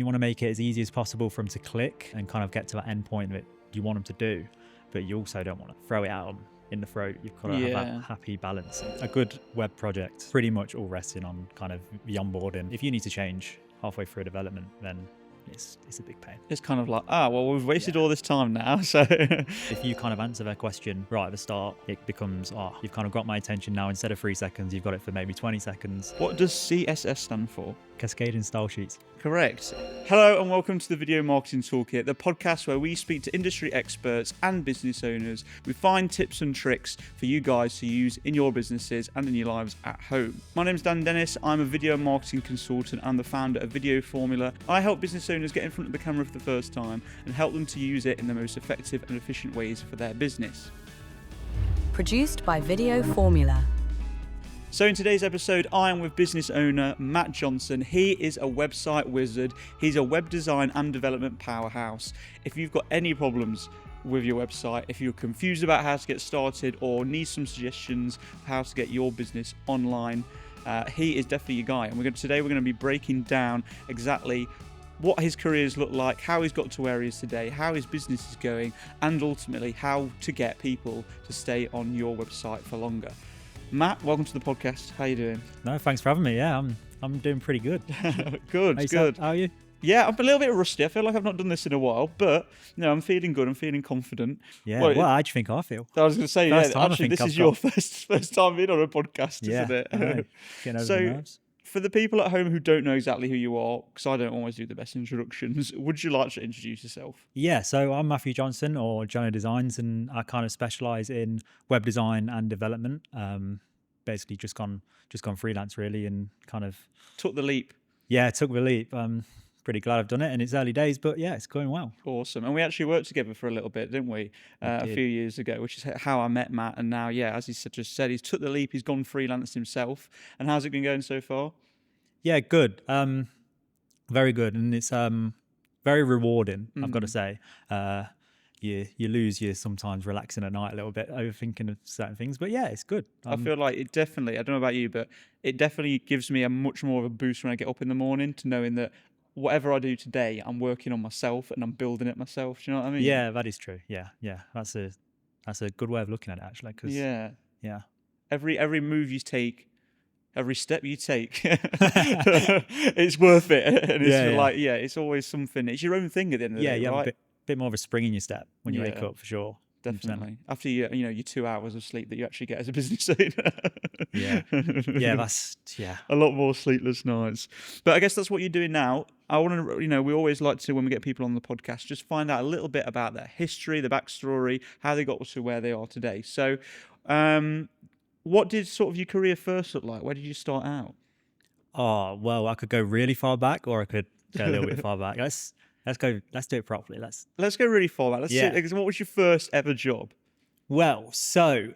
You want to make it as easy as possible for them to click and kind of get to that end point that you want them to do, but you also don't want to throw it at them in the throat. You've got to have that happy balance. A good web project pretty much all resting on kind of the onboarding. If you need to change halfway through development, then it's a big pain. It's kind of like, well, we've wasted all this time now. So if you kind of answer their question right at the start, it becomes, you've kind of got my attention now. Instead of 3 seconds, you've got it for maybe 20 seconds. What does CSS stand for? Cascading Style Sheets. Correct. Hello and welcome to the Video Marketing Toolkit, the podcast where we speak to industry experts and business owners. We find tips and tricks for you guys to use in your businesses and in your lives at home. My name is Dan Dennis. I'm a video marketing consultant and the founder of Video Formula. I help business owners get in front of the camera for the first time and help them to use it in the most effective and efficient ways for their business. Produced by Video Formula. So in today's episode, I am with business owner Matt Johnson. He is a website wizard. He's a web design and development powerhouse. If you've got any problems with your website, if you're confused about how to get started or need some suggestions for how to get your business online, he is definitely your guy. And today we're going to be breaking down exactly what his careers look like, how he's got to where he is today, how his business is going, and ultimately how to get people to stay on your website for longer. Matt, welcome to the podcast. How you doing? No, thanks for having me. Yeah, I'm doing pretty good. Good. How are you? Yeah, I'm a little bit rusty. I feel like I've not done this in a while, but no, I'm feeling good. I'm feeling confident. Yeah. Well, how do you think I feel? I was going to say, actually, this is your first time being on a podcast, isn't it? I know. Getting over the nerves. For the people at home who don't know exactly who you are, because I don't always do the best introductions, would you like to introduce yourself? Yeah, so I'm Matthew Johnson, or Jono Designs, and I kind of specialise in web design and development. Basically, just gone freelance really, and kind of took the leap. Yeah, took the leap. Pretty glad I've done it, and it's early days, but yeah, it's going well. Awesome. And we actually worked together for a little bit, didn't we? A few years ago, which is how I met Matt. And now, yeah, as he just said, he's took the leap. He's gone freelance himself. And how's it been going so far? Yeah, good. Very good, and it's very rewarding. I've got to say. You lose your sometimes relaxing at night a little bit, overthinking of certain things, but yeah, it's good. I feel like it definitely, I don't know about you, but it definitely gives me a much more of a boost when I get up in the morning to knowing that whatever I do today, I'm working on myself and I'm building it myself. Do you know what I mean? Yeah, that is true. Yeah. That's a good way of looking at it, actually. Cause, yeah. Every move you take, every step you take, it's worth it. And it's it's always something. It's your own thing at the end of the day, you right? have a bit more of a spring in your step when you wake up, for sure. Definitely. 100%. After your 2 hours of sleep that you actually get as a business owner. That's a lot more sleepless nights. But I guess that's what you're doing now. I want to, we always like to, when we get people on the podcast, just find out a little bit about their history, the backstory, how they got to where they are today. So, what did sort of your career first look like? Where did you start out? Oh, well, I could go really far back, or I could go a little bit far back. Let's do it properly. Let's go really far back. What was your first ever job? Well, so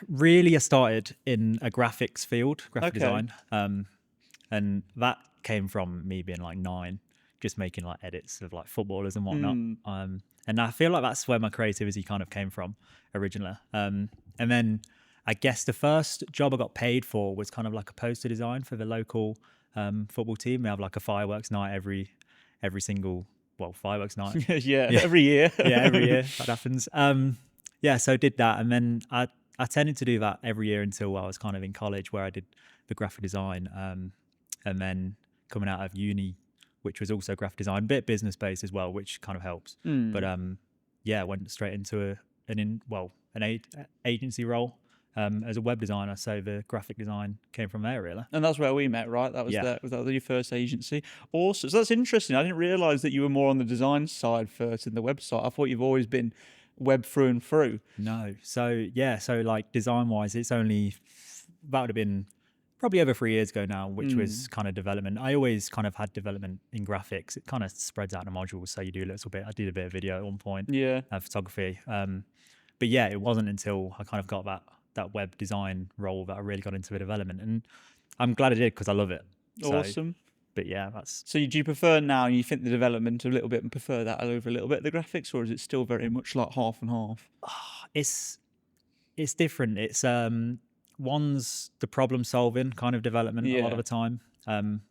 really I started in a graphics field, graphic design. And that came from me being like 9, just making like edits of like footballers and whatnot. And I feel like that's where my creativity kind of came from originally. And then I guess the first job I got paid for was kind of like a poster design for the local football team. We have like a fireworks night every single fireworks night. Every year. Every year that happens. So I did that, and then I tended to do that every year until I was kind of in college, where I did the graphic design, and then coming out of uni, which was also graphic design, a bit business based as well, which kind of helps. But I went straight into an agency role. As a web designer, so the graphic design came from there, really. And that's where we met, right? That was was that your first agency? Awesome. So that's interesting. I didn't realise that you were more on the design side first in the website. I thought you've always been web through and through. No. So like design-wise, it's only, that would have been probably over 3 years ago now, which was kind of development. I always kind of had development in graphics. It kind of spreads out in modules, so you do a little bit. I did a bit of video at one point. Photography. But yeah, it wasn't until I kind of got that web design role that I really got into the development, and I'm glad I did because I love it. Awesome. But yeah, that's. So do you prefer now? You think the development a little bit and prefer that over a little bit of the graphics, or is it still very much like half and half? It's different. It's one's the problem solving kind of development a lot of the time,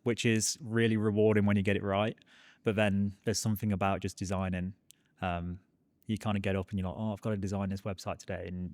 which is really rewarding when you get it right. But then there's something about just designing. You kind of get up and you're like, oh, I've got to design this website today, and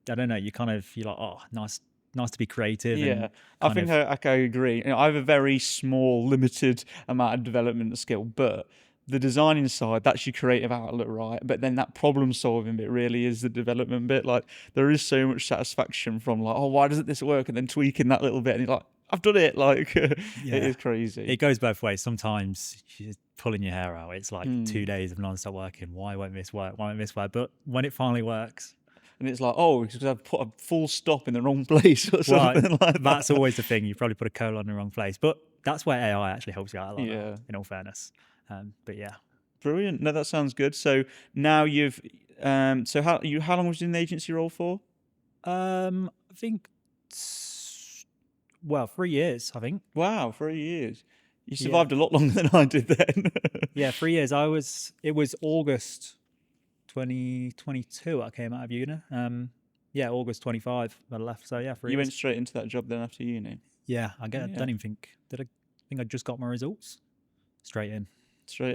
I don't know. You're like, oh, nice to be creative. Yeah, And I think I agree. I have a very small, limited amount of development skill, but the designing side, that's your creative outlet, right? But then that problem solving bit really is the development bit. Like, there is so much satisfaction from like, oh, why doesn't this work? And then tweaking that little bit, and you're like, I've done it. Like, it is crazy. It goes both ways. Sometimes you're pulling your hair out. It's like 2 days of non-stop working. Why won't this work? Why won't this work? But when it finally works, and it's like, oh, because I've put a full stop in the wrong place or something like that. That's always the thing. You probably put a colon in the wrong place. But that's where AI actually helps you out a lot, in all fairness. But yeah. Brilliant. No, that sounds good. So now you've, so how long was you in the agency role for? I think, 3 years, I think. Wow, 3 years. You survived a lot longer than I did then. Yeah, 3 years. It was August 2022 I came out of uni. August 25 I left. So yeah, 3 years. You went straight into that job then after uni? Yeah, I don't even think, I think I just got my results? Straight in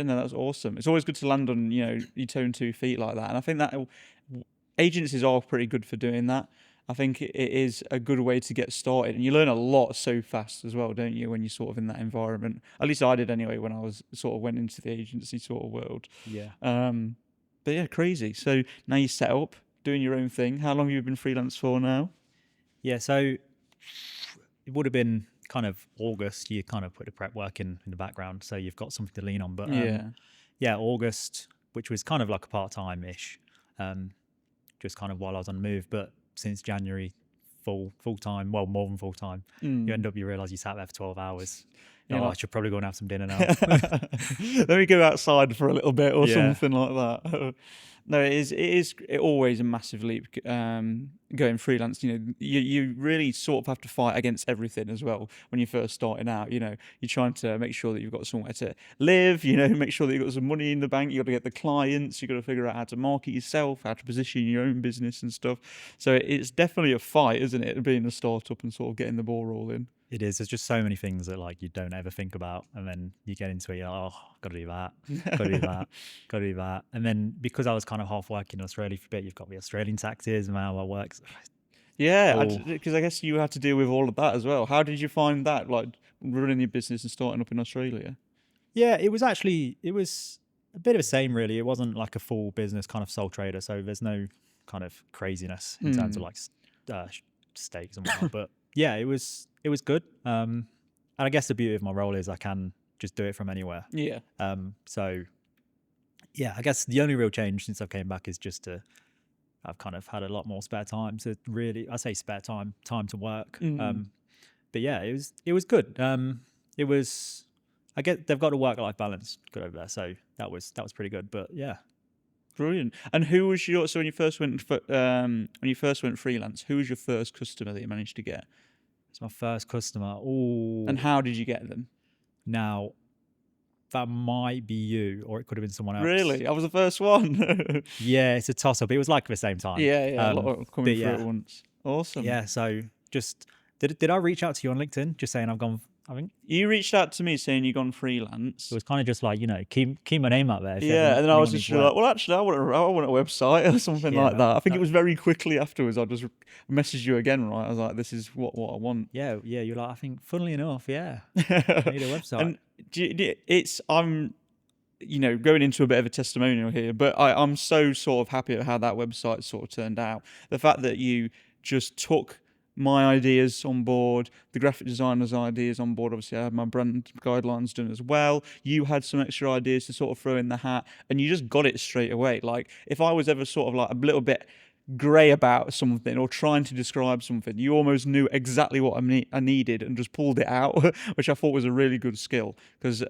there. That's awesome. It's always good to land on, your toe and 2 feet like that. And I think that agencies are pretty good for doing that. I think it is a good way to get started, and you learn a lot so fast as well, don't you, when you're sort of in that environment? At least I did anyway when I was sort of went into the agency sort of world. Yeah. But yeah, crazy. So now you're set up, doing your own thing. How long have you been freelance for now? Yeah, so it would have been kind of August. You kind of put the prep work in the background, so you've got something to lean on. But August, which was kind of like a part-time-ish, just kind of while I was on the move. But since January, full time, well, more than full time, you realise you sat there for 12 hours. I should probably go and have some dinner now. Let me go outside for a little bit or something like that. No, it is always a massive leap going freelance. You really sort of have to fight against everything as well when you're first starting out. You're trying to make sure that you've got somewhere to live, make sure that you've got some money in the bank. You've got to get the clients. You've got to figure out how to market yourself, how to position your own business and stuff. So it's definitely a fight, isn't it, being a startup and sort of getting the ball rolling. It is. There's just so many things that like you don't ever think about, and then you get into it. You're like, oh, got to do that, got to do that, got to do that. And then because I was kind of half working in Australia for a bit, you've got the Australian taxes and how that works. Yeah, because I guess you had to deal with all of that as well. How did you find that, like running your business and starting up in Australia? Yeah, it was a bit of the same, really. It wasn't like a full business kind of sole trader, so there's no kind of craziness in terms of like stakes and whatnot. But yeah, it was good. And I guess the beauty of my role is I can just do it from anywhere. Yeah. So yeah, I guess the only real change since I came back is just I've kind of had a lot more spare time to really, I say spare time to work. But yeah, it was good. I get they've got a work-life balance good over there, so that was pretty good. But yeah. Brilliant. And who was so when you first went freelance, who was your first customer that you managed to get? It's my first customer. Ooh. And how did you get them? Now, that might be you, or it could have been someone else. Really? I was the first one. Yeah, it's a toss-up. It was like the same time. Yeah, a lot coming through at once. Awesome. Yeah, so just did I reach out to you on LinkedIn just saying I've gone? I think you reached out to me saying you've gone freelance. It was kind of just like, keep my name out there. Yeah, and then I was just like, well, actually, I want a website or something like that. I think it was very quickly afterwards. I just messaged you again, right? I was like, this is what I want. Yeah. You're like, I think, funnily enough, yeah, I need a website. And I'm going into a bit of a testimonial here, but I'm so sort of happy at how that website sort of turned out. The fact that you just took my ideas on board, the graphic designer's ideas on board. Obviously, I had my brand guidelines done as well. You had some extra ideas to sort of throw in the hat, and you just got it straight away. Like, if I was ever sort of like a little bit grey about something or trying to describe something, you almost knew exactly what I needed and just pulled it out, which I thought was a really good skill, because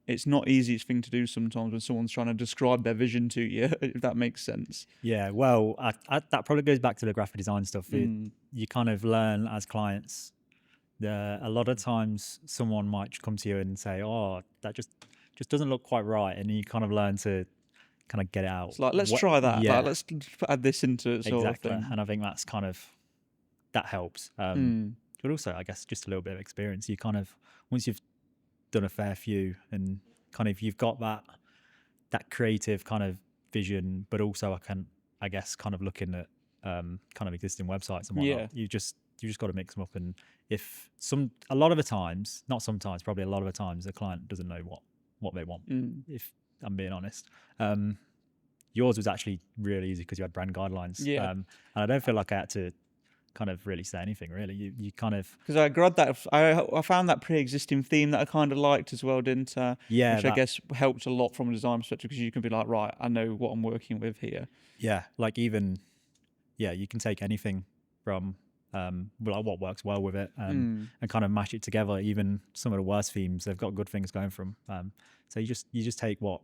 it's not easiest thing to do sometimes when someone's trying to describe their vision to you, if that makes sense. Yeah, well, that probably goes back to the graphic design stuff. You kind of learn as clients. A lot of times someone might come to you and say, oh, that just doesn't look quite right, and you kind of learn to kind of get it out. It's like, let's try that. Yeah. Like, let's add this into it, sort of thing. And I think that's kind of, that helps. But also, I guess, just a little bit of experience. You kind of, once you've done a fair few and kind of you've got that creative kind of vision, but also I guess kind of looking at kind of existing websites and whatnot. You just got to mix them up. And if a lot of the times, not sometimes, probably a lot of the times, the client doesn't know what they want. If I'm being honest. Yours was actually really easy because you had brand guidelines. And I don't feel like I had to kind of really say anything really. You kind of, because I grabbed that, I found that pre-existing theme that I kind of liked as well, didn't I? yeah, Which I guess helped a lot from a design perspective, because you can be like, right, I know what I'm working with here. yeah, like even, yeah, you can take anything from like what works well with it and kind of mash it together. Even some of the worst themes, they've got good things going from. So you just take what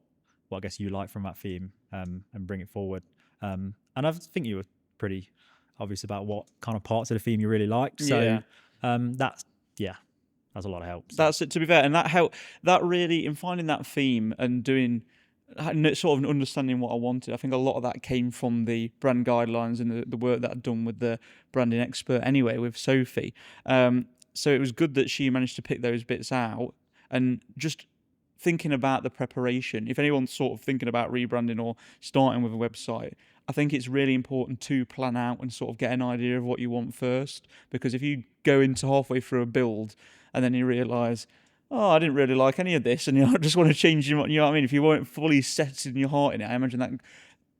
I guess you like from that theme and bring it forward. And I think you were pretty obvious about what kind of parts of the theme you really liked. So that's a lot of help. So. That's it, to be fair, and that really, in finding that theme and doing sort of understanding what I wanted, I think a lot of that came from the brand guidelines and the work that I'd done with the branding expert anyway, with Sophie. So it was good that she managed to pick those bits out. And just thinking about the preparation, if anyone's sort of thinking about rebranding or starting with a website, I think it's really important to plan out and sort of get an idea of what you want first. Because if you go into halfway through a build and then you realise, oh, I didn't really like any of this, and I just want to change you know what I mean? If you weren't fully set in your heart in it, I imagine that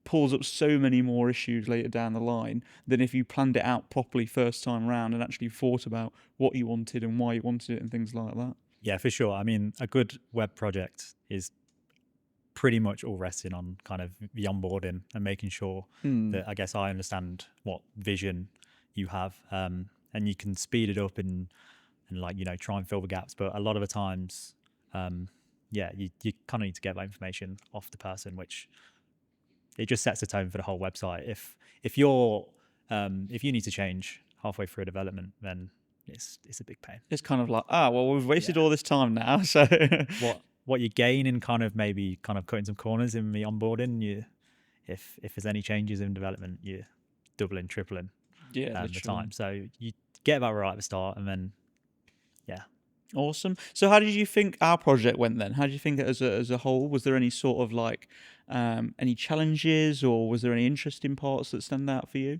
pulls up so many more issues later down the line than if you planned it out properly first time round and actually thought about what you wanted and why you wanted it and things like that. Yeah, for sure. I mean, a good web project is pretty much all resting on kind of the onboarding and making sure that I guess I understand what vision you have, and you can speed it up and like, you know, try and fill the gaps. But a lot of the times, you kind of need to get that information off the person, which it just sets the tone for the whole website. If you need to change halfway through a development, then it's a big pain. It's kind of like, well, we've wasted all this time now. So what you gain in kind of maybe kind of cutting some corners in the onboarding, if there's any changes in development, you're doubling, tripling the time. So you get that right at the start, and then Awesome. So how did you think our project went then? How did you think it as a whole? Was there any sort of like any challenges, or was there any interesting parts that stand out for you?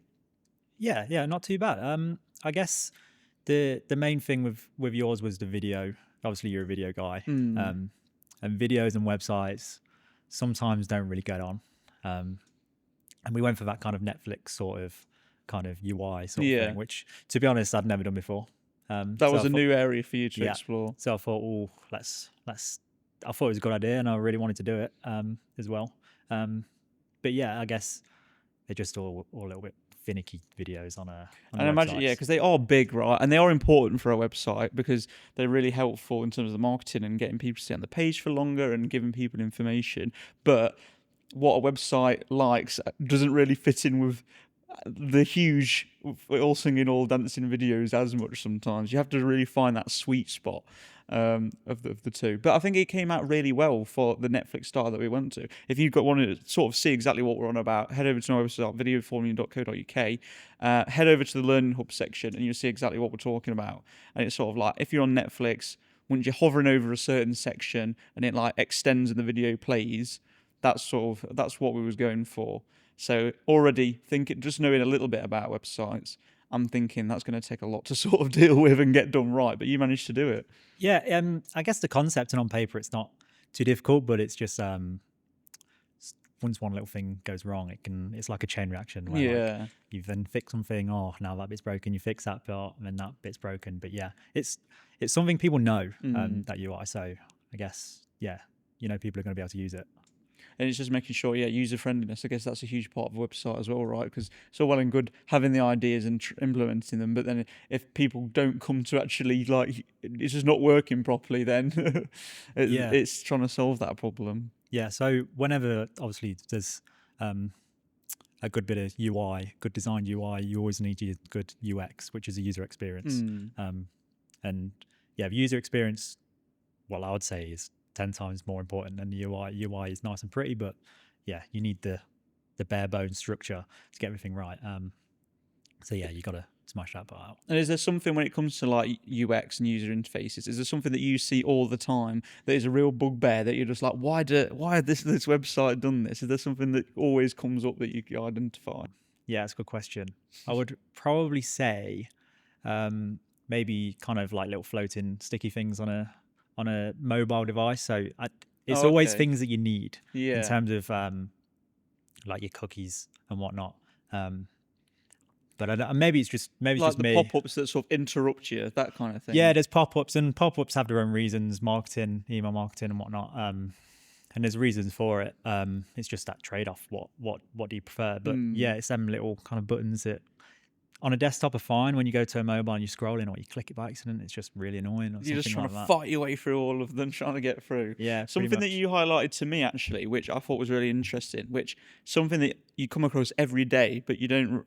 Yeah, not too bad. I guess the main thing with yours was the video. Obviously, you're a video guy, and videos and websites sometimes don't really get on. And we went for that kind of Netflix sort of kind of UI sort of thing, which, to be honest, I'd never done before. That was a new area for you to explore. So I thought, let's. I thought it was a good idea, and I really wanted to do it as well. But yeah, I guess they're just all a little bit finicky videos on a. And I imagine, because they are big, right? And they are important for a website because they're really helpful in terms of the marketing and getting people to stay on the page for longer and giving people information. But what a website likes doesn't really fit in with the huge all singing, all dancing videos as much. Sometimes you have to really find that sweet spot of the two. But I think it came out really well for the Netflix style that we went to. If you've got wanted to sort of see exactly what we're on about, head over to our website, videoformula.co.uk, head over to the Learning Hub section, and you'll see exactly what we're talking about. And it's sort of like, if you're on Netflix, once you're hovering over a certain section and it like extends and the video plays, that's what we was going for. So already just knowing a little bit about websites, I'm thinking that's going to take a lot to sort of deal with and get done right, but you managed to do it. Yeah, I guess the concept and on paper it's not too difficult, but it's just once one little thing goes wrong, it's like a chain reaction where like, you then fix something, now that bit's broken, you fix that part, and then that bit's broken. But yeah, it's something people know, that UI. So I guess people are going to be able to use it. And it's just making sure, user friendliness. I guess that's a huge part of a website as well, right? Because it's all well and good having the ideas and implementing them, but then if people don't come to actually like, it's just not working properly, then it's trying to solve that problem. Yeah. So whenever obviously there's a good bit of UI, good designed UI, you always need your good UX, which is a user experience. And the user experience, I would say is 10 times more important than the UI. UI is nice and pretty, but you need the bare bones structure to get everything right. So you gotta smash that part out. And is there something when it comes to like UX and user interfaces? Is there something that you see all the time that is a real bugbear that you're just like, why had this website done this? Is there something that always comes up that you can identify? Yeah, that's a good question. I would probably say maybe kind of like little floating sticky things on a mobile device. So it's always things that you need in terms of like your cookies and whatnot. But maybe it's just like just the me. pop-ups that sort of interrupt you, that kind of thing. Yeah, there's pop-ups, and pop-ups have their own reasons, marketing, email marketing, and whatnot. And there's reasons for it. It's just that trade-off. What do you prefer? But yeah, it's them little kind of buttons that on a desktop are fine. When you go to a mobile and you're scrolling or you click it by accident, it's just really annoying. Or you're just trying like to fight your way through all of them, trying to get through. Yeah, something that you highlighted to me actually, which I thought was really interesting, which something that you come across every day, but you don't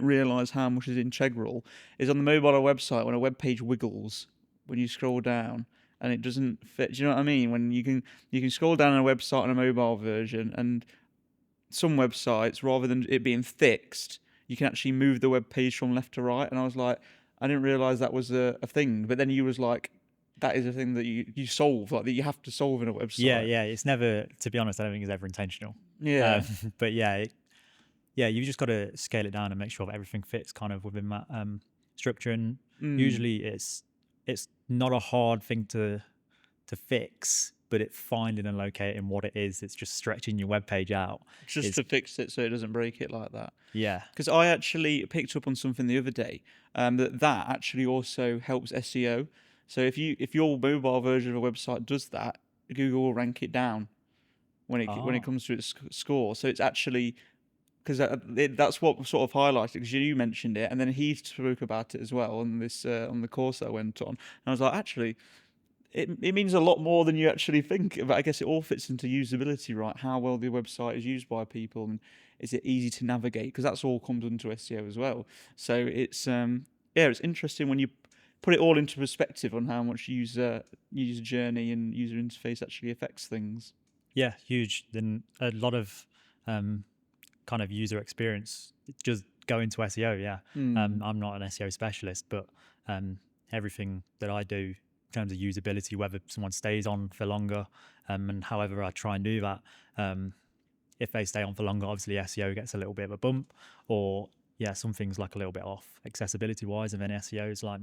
realize how much is integral, is on the mobile website when a web page wiggles when you scroll down and it doesn't fit. Do you know what I mean? When you can scroll down on a website on a mobile version, and some websites, rather than it being fixed, you can actually move the web page from left to right. And I was like, I didn't realize that was a thing. But then you was like, that is a thing that you solve, like that you have to solve in a website. Yeah. It's never, to be honest, I don't think it's ever intentional. Yeah. But yeah, you've just got to scale it down and make sure that everything fits kind of within that structure. And usually it's not a hard thing to fix, but it finding and locating what it is. It's just stretching your web page out. Just to fix it so it doesn't break it like that. Yeah. Because I actually picked up on something the other day that actually also helps SEO. So if your mobile version of a website does that, Google will rank it down when it comes to its score. So it's actually, because that's what sort of highlighted, because you mentioned it, and then he spoke about it as well on this on the course that I went on. And I was like, actually, it means a lot more than you actually think. But I guess it all fits into usability, right? How well the website is used by people, and is it easy to navigate? Because that's all comes into SEO as well. So it's it's interesting when you put it all into perspective on how much user journey and user interface actually affects things. Yeah, huge. Then a lot of kind of user experience just go into SEO. Yeah, I'm not an SEO specialist, but everything that I do in terms of usability, whether someone stays on for longer, and however I try and do that, if they stay on for longer, obviously SEO gets a little bit of a bump, or something's like a little bit off accessibility wise, and then SEO is like,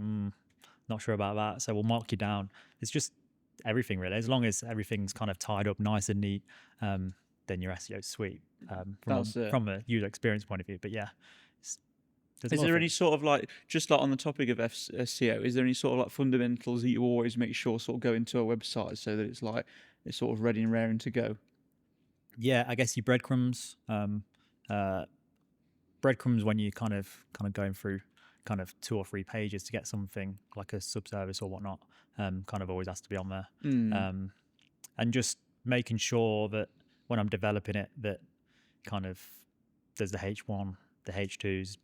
not sure about that, so we'll mark you down. It's just everything really. As long as everything's kind of tied up nice and neat, then your SEO's sweet from a user experience point of view. But yeah. Is there any sort of like, just like on the topic of SEO, is there any sort of like fundamentals that you always make sure sort of go into a website so that it's sort of ready and raring to go? Yeah, I guess your breadcrumbs. Breadcrumbs when you kind of going through kind of 2 or 3 pages to get something like a subservice or whatnot, kind of always has to be on there. And just making sure that when I'm developing it, that kind of there's the H1, the H2s,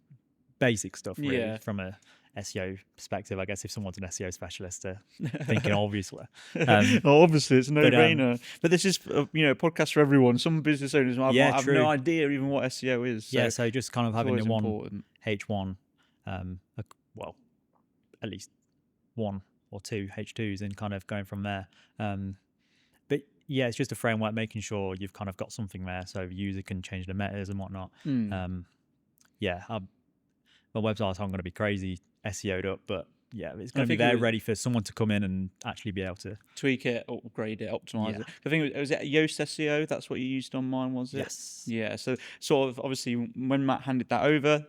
basic stuff really from a SEO perspective. I guess if someone's an SEO specialist, they're thinking obviously. Obviously, it's a no-brainer. But this is a podcast for everyone. Some business owners might have no idea even what SEO is. So just kind of having the one important. H1, well, at least 1 or 2 H2s, and kind of going from there. But yeah, it's just a framework, making sure you've kind of got something there so the user can change the metas and whatnot. My website's not going to be crazy SEO'd up, but yeah, it's going to be there ready for someone to come in and actually be able to tweak it, upgrade it, optimize it. I think was it Yoast SEO? That's what you used on mine, was it? Yes. Yeah. So sort of obviously when Matt handed that over,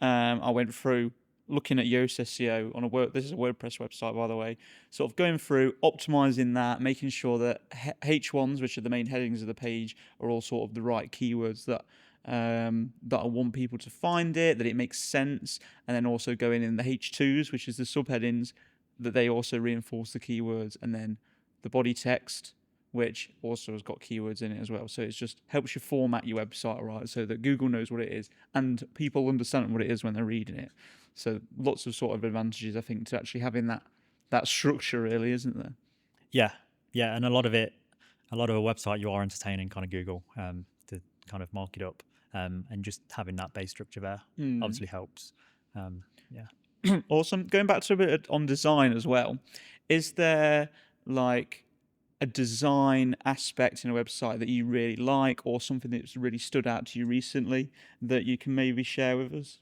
I went through looking at Yoast SEO on this is a WordPress website, by the way, sort of going through optimizing that, making sure that H1s, which are the main headings of the page, are all sort of the right keywords that I want people to find it, that it makes sense, and then also going in the H2s, which is the subheadings, that they also reinforce the keywords, and then the body text, which also has got keywords in it as well. So it just helps you format your website right so that Google knows what it is and people understand what it is when they're reading it. So lots of sort of advantages, I think, to actually having that structure, really, isn't there? Yeah, and a lot of a website you are entertaining kind of Google to kind of mark it up, and just having that base structure there obviously helps. Yeah. Awesome. Going back to a bit on design as well, is there like a design aspect in a website that you really like, or something that's really stood out to you recently that you can maybe share with us?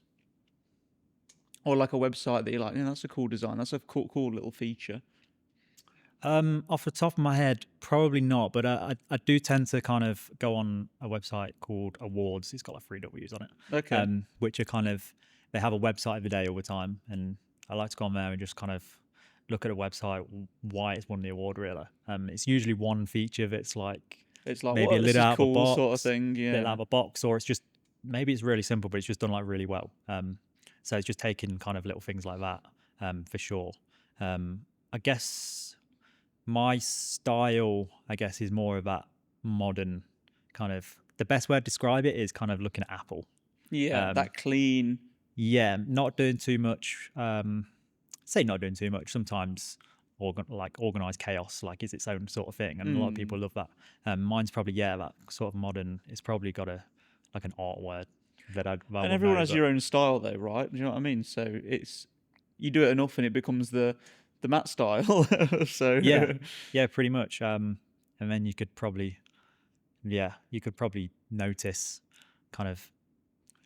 Or like a website that you're like, that's a cool design, that's a cool little feature. Off the top of my head, probably not, but I do tend to kind of go on a website called Awards. It's got like 3 W's on it. Okay. Which are kind of, they have a website every day all the time, and I like to go on there and just kind of look at a website, why it's won the award really. It's usually one feature that's like It's like, maybe a this lid is out of a cool box, sort of thing. lid Yeah. out of a box, or it's just, maybe it's really simple, but it's just done like really well. So it's just taking kind of little things like that, for sure. I guess my style, I guess, is more of that modern kind of, the best way to describe it is kind of looking at Apple. Yeah, that clean. Yeah, not doing too much. Say not doing too much. Sometimes organized chaos like is its own sort of thing, and a lot of people love that. Mine's probably that sort of modern. It's probably got like an art word that I And everyone has your own style though, right? Do you know what I mean? So it's, you do it enough and it becomes the Matt style. So yeah, pretty much. And then you could probably notice kind of,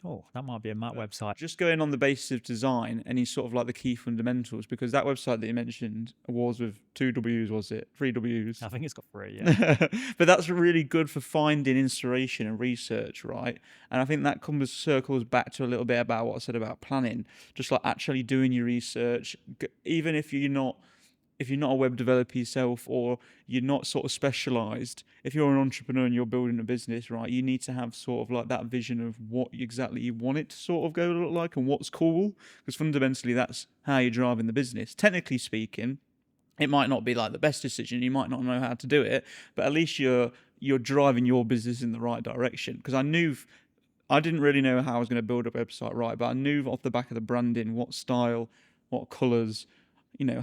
oh, that might be a Matt website. just going on the basis of design, any sort of like the key fundamentals, because that website that you mentioned, Awards with 2 W's, was it? 3 W's? I think it's got 3, yeah. But that's really good for finding inspiration and research, right? And I think that circles back to a little bit about what I said about planning, just like actually doing your research, even if you're not a web developer yourself, or you're not sort of specialized. If you're an entrepreneur and you're building a business, right, you need to have sort of like that vision of what exactly you want it to sort of go look like and what's cool, because fundamentally that's how you're driving the business. Technically speaking, it might not be like the best decision, you might not know how to do it, but at least you're driving your business in the right direction. Because I didn't really know how I was going to build a website, right, but I knew off the back of the branding what style, what colors,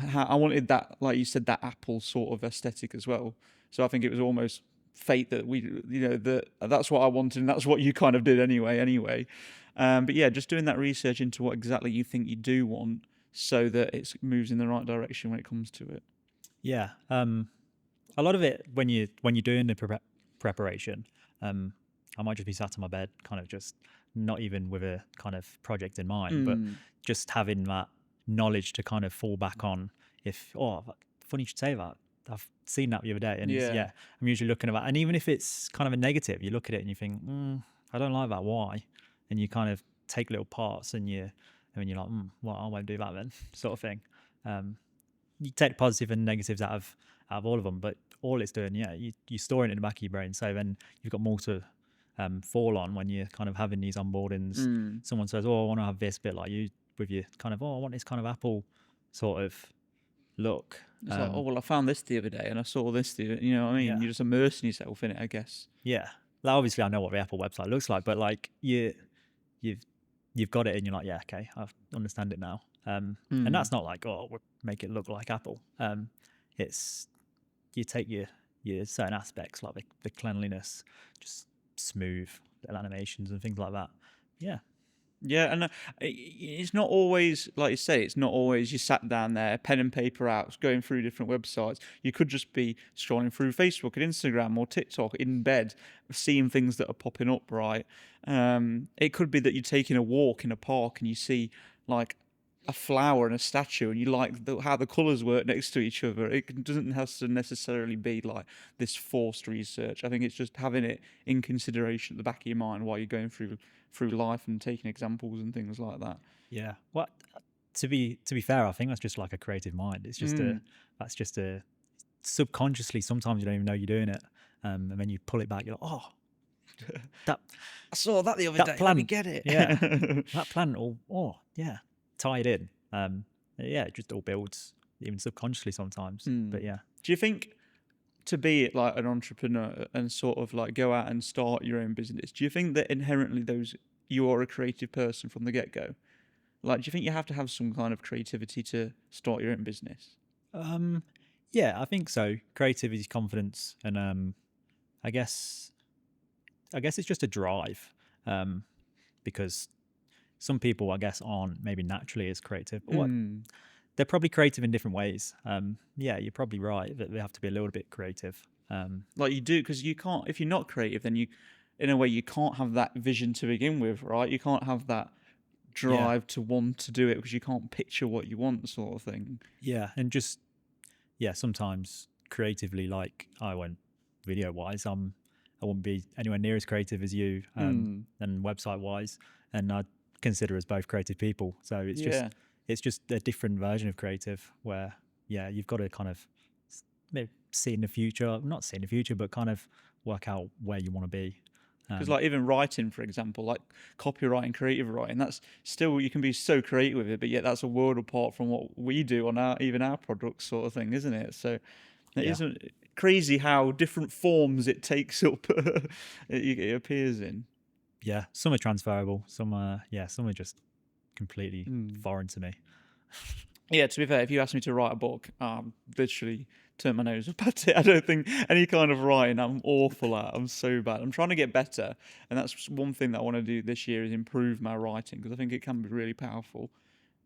how I wanted that, like you said, that Apple sort of aesthetic as well. So I think it was almost fate that that's what I wanted, and that's what you kind of did anyway. But yeah, just doing that research into what exactly you think you do want, so that it moves in the right direction when it comes to it. Yeah. A lot of it, when you're doing the preparation, I might just be sat on my bed, kind of just not even with a kind of project in mind, but just having that knowledge to kind of fall back on. Funny you should say that. I've seen that the other day, and I'm usually looking at that. And even if it's kind of a negative, you look at it and you think, I don't like that. Why? And you kind of take little parts, and you're like, well, I won't do that then, sort of thing. You take the positive and negatives out of all of them, but all it's doing, you're storing it in the back of your brain. So then you've got more to fall on when you're kind of having these onboardings. Someone says, I want to have this bit, like you with your kind of, I want this kind of Apple sort of look. It's like, well, I found this the other day and I saw this, you know what I mean? Yeah. You're just immersing yourself in it, I guess. Yeah. Like, obviously I know what the Apple website looks like, but like you've got it and you're like, yeah, okay, I understand it now. And that's not like, we'll make it look like Apple. It's, you take your certain aspects, like the cleanliness, just smooth little animations and things like that. Yeah. Yeah, and it's not always, like you say, it's not always you sat down there, pen and paper out, going through different websites. You could just be scrolling through Facebook and Instagram or TikTok in bed, seeing things that are popping up, right? It could be that you're taking a walk in a park and you see like a flower and a statue, and you like how the colours work next to each other. It doesn't have to necessarily be like this forced research. I think it's just having it in consideration at the back of your mind while you're going through life and taking examples and things like that. Yeah. Well, to be fair, I think that's just like a creative mind. It's just that's just a subconsciously. Sometimes you don't even know you're doing it, and then you pull it back. You're like, that I saw that the other day. Let me get it. Yeah, that plant. Tied in. It just all builds even subconsciously sometimes. But yeah. Do you think, to be like an entrepreneur and sort of like go out and start your own business, do you think that inherently you are a creative person from the get-go? Like, do you think you have to have some kind of creativity to start your own business? Yeah, I think so. Creativity, confidence, and I guess it's just a drive, because some people, I guess, aren't maybe naturally as creative. But Mm. they're probably creative in different ways. Yeah, you're probably right that they have to be a little bit creative. Like you do, because you can't, if you're not creative, then you, in a way, you can't have that vision to begin with, right? You can't have that drive to want to do it because you can't picture what you want, sort of thing. Yeah, and just sometimes creatively, like I went video wise, I wouldn't be anywhere near as creative as you, and website wise, and I consider us both creative people. So it's just a different version of creative where you've got to kind of maybe see in the future, not see in the future, but kind of work out where you want to be. Because like even writing, for example, like copywriting, creative writing, that's still, you can be so creative with it, but yet that's a world apart from what we do on our products, sort of thing, isn't it? So it isn't crazy how different forms it takes up, it appears in. Yeah, some are transferable, some are just completely foreign to me. Yeah, to be fair, if you ask me to write a book, literally turn my nose up at it. I don't think any kind of writing I'm awful at. I'm so bad. I'm trying to get better, and that's one thing that I want to do this year is improve my writing, because I think it can be really powerful.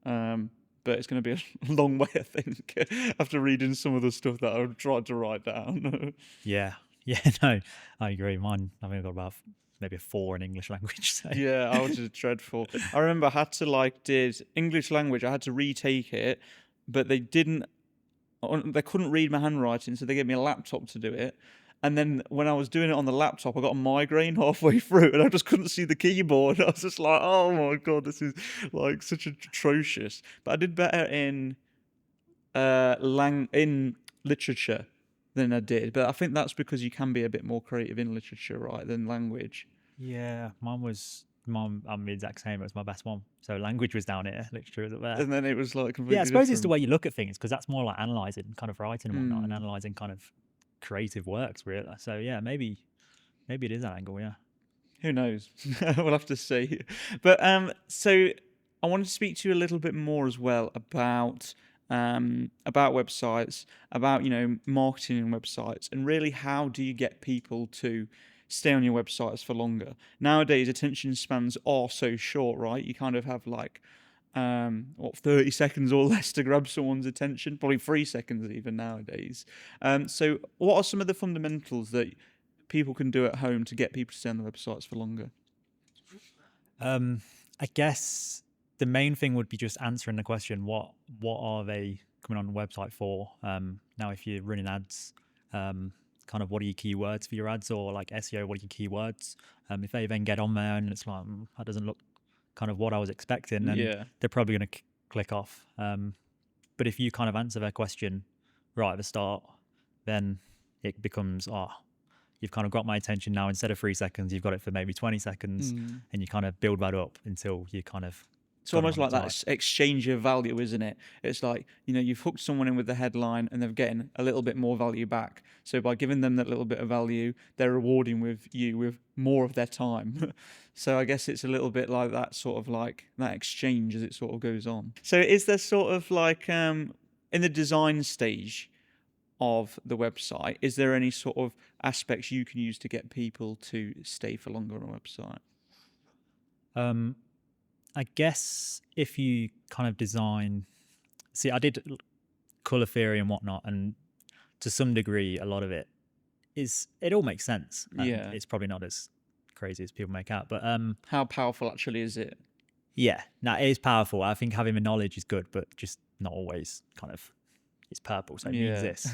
But it's going to be a long way, I think, after reading some of the stuff that I've tried to write down. Yeah, no, I agree. Mine, I think I've got about maybe a 4 in English language. So. Yeah, I was just dreadful. I remember I had to did English language. I had to retake it, but they couldn't read my handwriting, so they gave me a laptop to do it. And then when I was doing it on the laptop, I got a migraine halfway through, and I just couldn't see the keyboard. I was just like, "Oh my god, this is like such atrocious." But I did better in in literature than I did. But I think that's because you can be a bit more creative in literature, right, than language. Yeah, I'm the exact same. It was my best one. So language was down here, literature was up there. And then it was like completely I suppose it's the different. way you look at things, because that's more like analysing, kind of writing and whatnot, and analysing kind of creative works, really. So yeah, maybe it is an angle. Yeah. Who knows? We'll have to see. But so I wanted to speak to you a little bit more as well about websites, about marketing in websites, and really how do you get people to stay on your websites for longer? Nowadays, attention spans are so short, right? You kind of have 30 seconds or less to grab someone's attention, probably 3 seconds even nowadays. So what are some of the fundamentals that people can do at home to get people to stay on the websites for longer? I guess the main thing would be just answering the question, what are they coming on the website for? Now, if you're running ads, kind of what are your keywords for your ads, or like SEO, what are your keywords? If they then get on there and it's like, that doesn't look kind of what I was expecting, then they're probably going to click off. But if you kind of answer their question right at the start, then it becomes, you've kind of got my attention now. Instead of 3 seconds, you've got it for maybe 20 seconds, and you kind of build that up until you kind of... It's almost like that exchange of value, isn't it? It's like, you've hooked someone in with the headline and they're getting a little bit more value back. So by giving them that little bit of value, they're rewarding you with more of their time. So I guess it's a little bit like that, sort of like that exchange as it sort of goes on. So is there sort of like, in the design stage of the website, is there any sort of aspects you can use to get people to stay for longer on a website? I guess if you kind of design... See, I did colour theory and whatnot, and to some degree, a lot of it all makes sense. It's probably not as crazy as people make out, but... How powerful actually is it? Yeah, no, it is powerful. I think having the knowledge is good, but just not always kind of... It's purple, so it means this.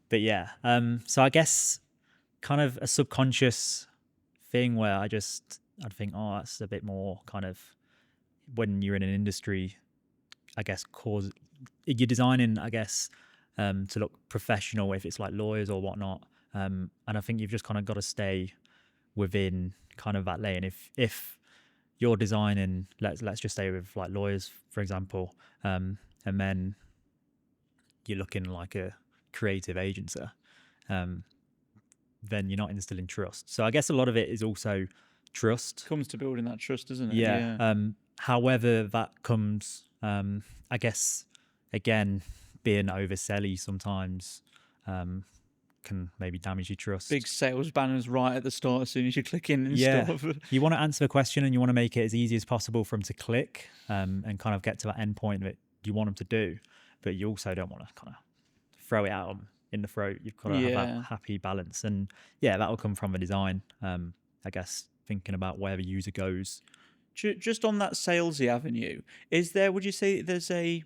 But yeah, so I guess kind of a subconscious thing where I'd think, that's a bit more kind of, when you're in an industry, I guess, you're designing, I guess, to look professional, if it's like lawyers or whatnot. And I think you've just kind of got to stay within kind of that lane. If you're designing, let's just stay with like lawyers, for example, and then you're looking like a creative agency, then you're not instilling trust. So I guess a lot of it is also trust. Comes to building that trust, doesn't it? Yeah. However that comes, I guess, again, being overselly sometimes can maybe damage your trust. Big sales banners right at the start as soon as you click in and Yeah, stuff. you want to answer the question and you want to make it as easy as possible for them to click and kind of get to that end point that you want them to do. But you also don't want to kind of throw it out in the throat. You've got to have that happy balance. And yeah, that'll come from the design. I guess thinking about where the user goes. Just on that salesy avenue, would you say there's a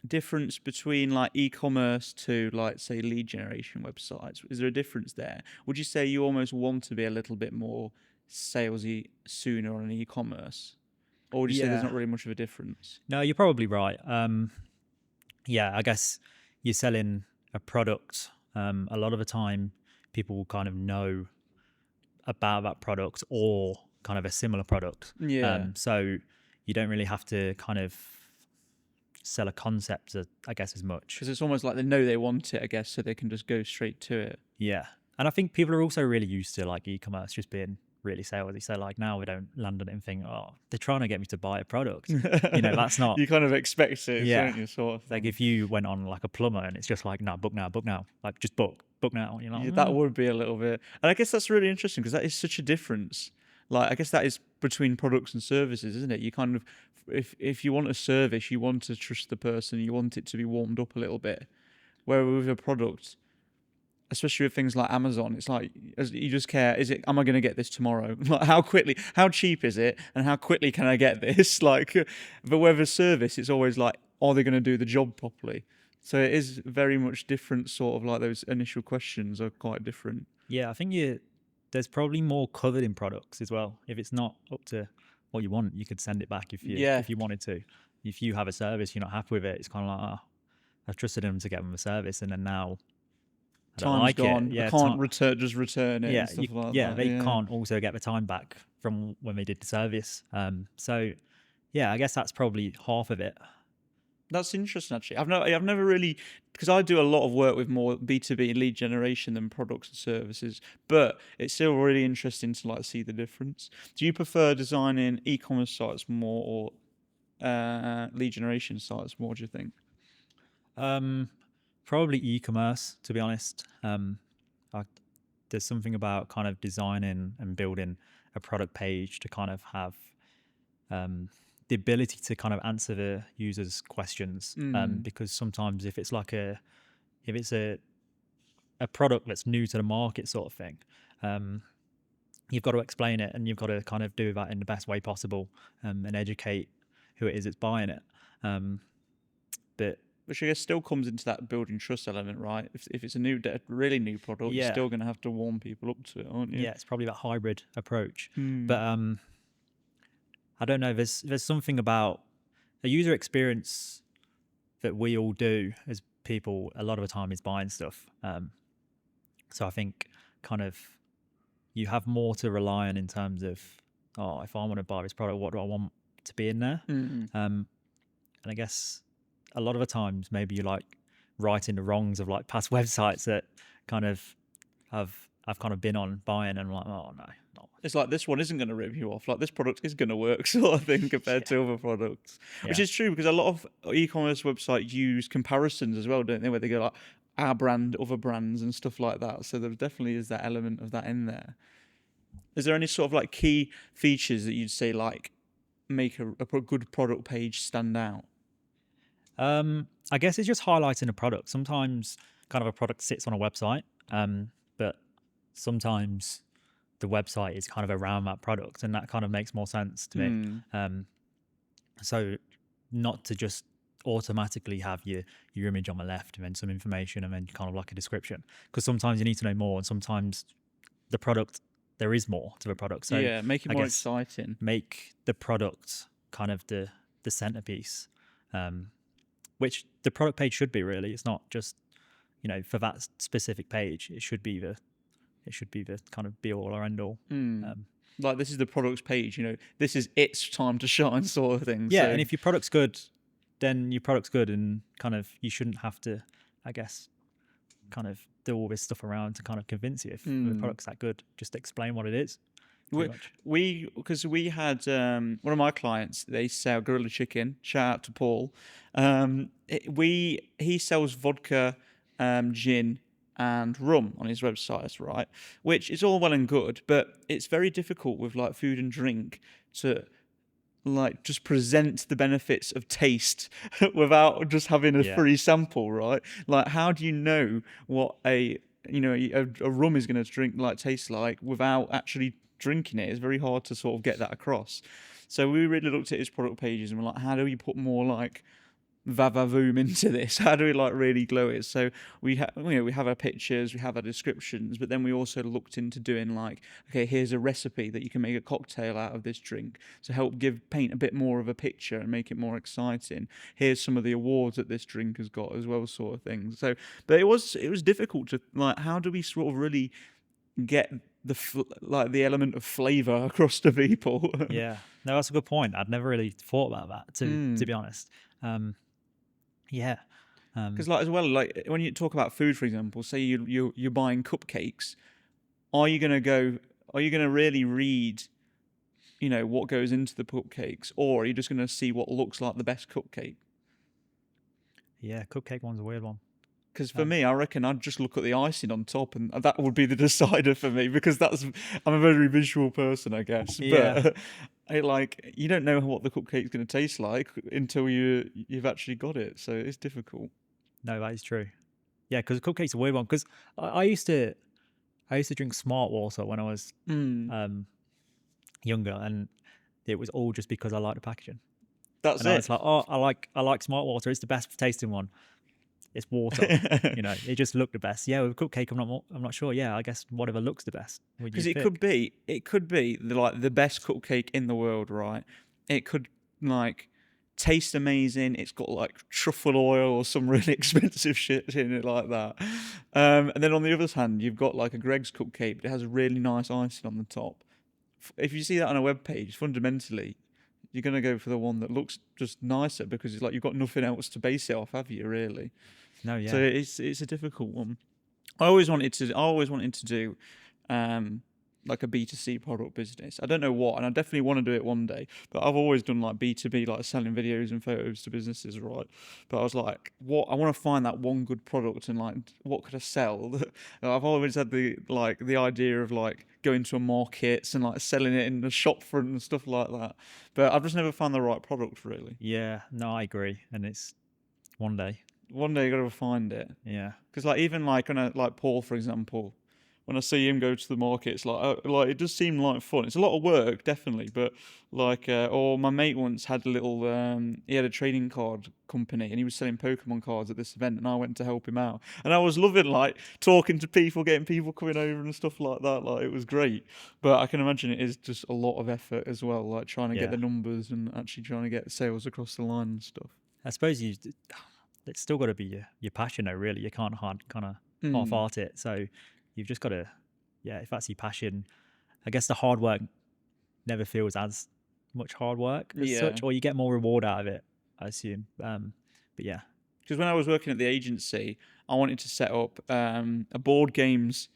difference between like e-commerce to like say lead generation websites? Is there a difference there? Would you say you almost want to be a little bit more salesy sooner on an e-commerce, or would you say there's not really much of a difference? No, you're probably right. Yeah, I guess you're selling a product. A lot of the time people will kind of know about that product or kind of a similar product. So you don't really have to kind of sell a concept, I guess, as much. Because it's almost like they know they want it, I guess, so they can just go straight to it. Yeah. And I think people are also really used to like e-commerce just being really salesy. So like now we don't land on it and think, oh, they're trying to get me to buy a product. That's not... You kind of expect it, don't you? Sort of like if you went on like a plumber and it's just like, no, book now. Like just book now. That would be a little bit... And I guess that's really interesting because that is such a difference. Like, I guess that is between products and services, isn't it? You kind of... If you want a service, you want to trust the person, you want it to be warmed up a little bit. Where with a product, especially with things like Amazon, it's like you just care, am I going to get this tomorrow? Like how cheap is it? And how quickly can I get this? Like, but with a service, it's always like, are they going to do the job properly? So it is very much different, sort of like those initial questions are quite different. Yeah, I think there's probably more covered in products as well. If it's not up to what you want, you could send it back if you wanted to. If you have a service, you're not happy with it, it's kind of like, I've trusted them to get them a service, and then now I don't like gone. it. Yeah, I can't return it. Yeah, and stuff like yeah, that. they can't also get the time back from when they did the service. So yeah, I guess that's probably half of it. That's interesting, actually. I've never really, because I do a lot of work with more B2B lead generation than products and services, but it's still really interesting to like see the difference. Do you prefer designing e-commerce sites more or lead generation sites more, do you think? Probably e-commerce, to be honest. There's something about kind of designing and building a product page to kind of have the ability to kind of answer the user's questions. Because sometimes if it's like a product that's new to the market sort of thing, you've got to explain it and you've got to kind of do that in the best way possible and educate who it is that's buying it. But which I guess still comes into that building trust element, right? If it's a really new product, you're still going to have to warm people up to it, aren't you? Yeah, it's probably that hybrid approach. But I don't know, there's something about a user experience that we all do as people a lot of the time is buying stuff. So I think kind of you have more to rely on in terms of, if I want to buy this product, what do I want to be in there? And I guess a lot of the times maybe you like righting the wrongs of like past websites that kind of I've kind of been on buying and I'm like, oh no. It's like this one isn't going to rip you off. Like this product is going to work, sort of thing, compared to other products, which is true because a lot of e-commerce websites use comparisons as well, don't they? Where they go like our brand, other brands, and stuff like that. So there definitely is that element of that in there. Is there any sort of like key features that you'd say like make a good product page stand out? I guess it's just highlighting a product. Sometimes kind of a product sits on a website, but sometimes the website is kind of around that product, and that kind of makes more sense to me. So not to just automatically have your image on the left and then some information and then kind of like a description, because sometimes you need to know more, and sometimes the product, there is more to the product. So yeah, make it more exciting. Make the product kind of the centerpiece, which the product page should be really. It's not just, for that specific page, it should be the kind of be all or end all. Like this is the product's page, this is its time to shine, sort of thing. Yeah, so. And if your product's good, then your product's good, and kind of you shouldn't have to, I guess, kind of do all this stuff around to kind of convince you if the product's that good. Just explain what it is. Because we had one of my clients, they sell Gorilla Chicken. Shout out to Paul. He sells vodka, gin, and rum on his website, right? Which is all well and good, but it's very difficult with like food and drink to like just present the benefits of taste without just having a Yeah. free sample, right? Like, how do you know what a rum is going to drink like taste like without actually drinking it? It's very hard to sort of get that across. So we really looked at his product pages and we're like, how do we put more like vavavoom into this? How do we like really glow it? So we have our pictures, we have our descriptions, but then we also looked into doing like, okay, here's a recipe that you can make a cocktail out of this drink to help paint a bit more of a picture and make it more exciting. Here's some of the awards that this drink has got as well, sort of thing. So, but it was difficult to like, how do we sort of really get the element of flavor across to people? Yeah. No, that's a good point. I'd never really thought about that, to be honest. Yeah. Because like as well, like when you talk about food, for example, say you're buying cupcakes, are you gonna really read, what goes into the cupcakes, or are you just gonna see what looks like the best cupcake? Yeah, cupcake one's a weird one. Because for me, I reckon I'd just look at the icing on top, and that would be the decider for me. Because I'm a very visual person, I guess. Yeah. But you don't know what the cupcake's going to taste like until you've actually got it. So it's difficult. No, that is true. Yeah, because cupcake's a weird one. Because I used to drink smart water when I was younger, and it was all just because I liked the packaging. That's and it. It's like, oh, I like smart water. It's the best tasting one. It's water. It just looked the best. Yeah, with cupcake, I'm not sure. Yeah, I guess whatever looks the best. Because it could be the best cupcake in the world, right? It could like taste amazing. It's got like truffle oil or some really expensive shit in it like that. And then on the other hand, you've got like a Greg's cupcake, but it has a really nice icing on the top. If you see that on a web page, fundamentally, you're going to go for the one that looks just nicer because it's like you've got nothing else to base it off, have you, really? No, yeah. So it's a difficult one. I always wanted to do like a B2C product business. I don't know what, and I definitely want to do it one day. But I've always done like B2B, like selling videos and photos to businesses, right? But I was like, I want to find that one good product and like, what could I sell? I've always had the idea of like going to a markets and like selling it in the shop front and stuff like that. But I've just never found the right product, really. Yeah, no, I agree. And it's one day you got to find it. Yeah. Because like even like when like Paul, for example, when I see him go to the market, it's like it does seem like fun. It's a lot of work, definitely, but like or my mate once had a little he had a trading card company and he was selling Pokemon cards at this event, and I went to help him out, and I was loving like talking to people, getting people coming over and stuff like that. Like it was great, but I can imagine it is just a lot of effort as well, like trying to get the numbers and actually trying to get sales across the line and stuff. I suppose it's still got to be your passion, though. Really, you can't kind of half-art it. So you've just got to, if that's your passion, I guess the hard work never feels as much hard work as such, or you get more reward out of it, I assume. But yeah. Because when I was working at the agency, I wanted to set up a board games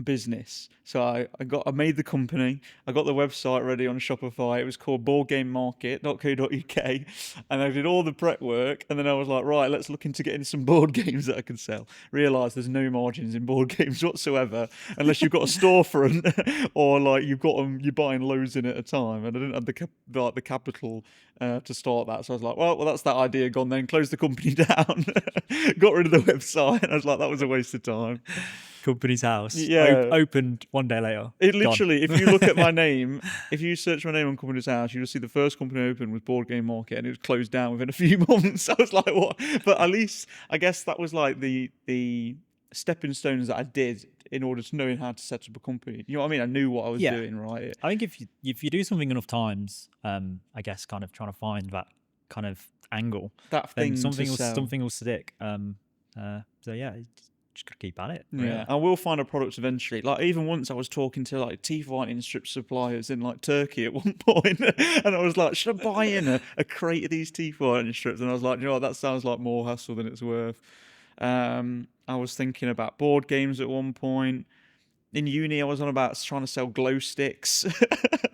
business. So I made the company, I got the website ready on Shopify. It was called boardgamemarket.co.uk, and I did all the prep work, and then I was like, right, let's look into getting some board games that I can sell. Realised there's no margins in board games whatsoever unless you've got a storefront or like you're buying loads in at a time, and I didn't have the capital to start that. So I was like, well, that's that idea gone then. Closed the company down, got rid of the website, and I was like, that was a waste of time. Company's house. Opened one day later. It literally, if you look at my name, if you search my name on Company's House, you'll see the first company open was Board Game Market, and it was closed down within a few months. I was like, what? But at least, I guess that was like the stepping stones that I did in order to knowing how to set up a company. You know what I mean? I knew what I was doing, right? I think if you do something enough times, I guess kind of trying to find that kind of angle, that thing, then something will stick. So yeah. Just gotta keep at it. Yeah, I will find a product eventually. Like even once I was talking to like teeth whitening strip suppliers in like Turkey at one point, and I was like, should I buy in a crate of these teeth whitening strips? And I was like, that sounds like more hassle than it's worth. I was thinking about board games at one point. In uni, I was on about trying to sell glow sticks.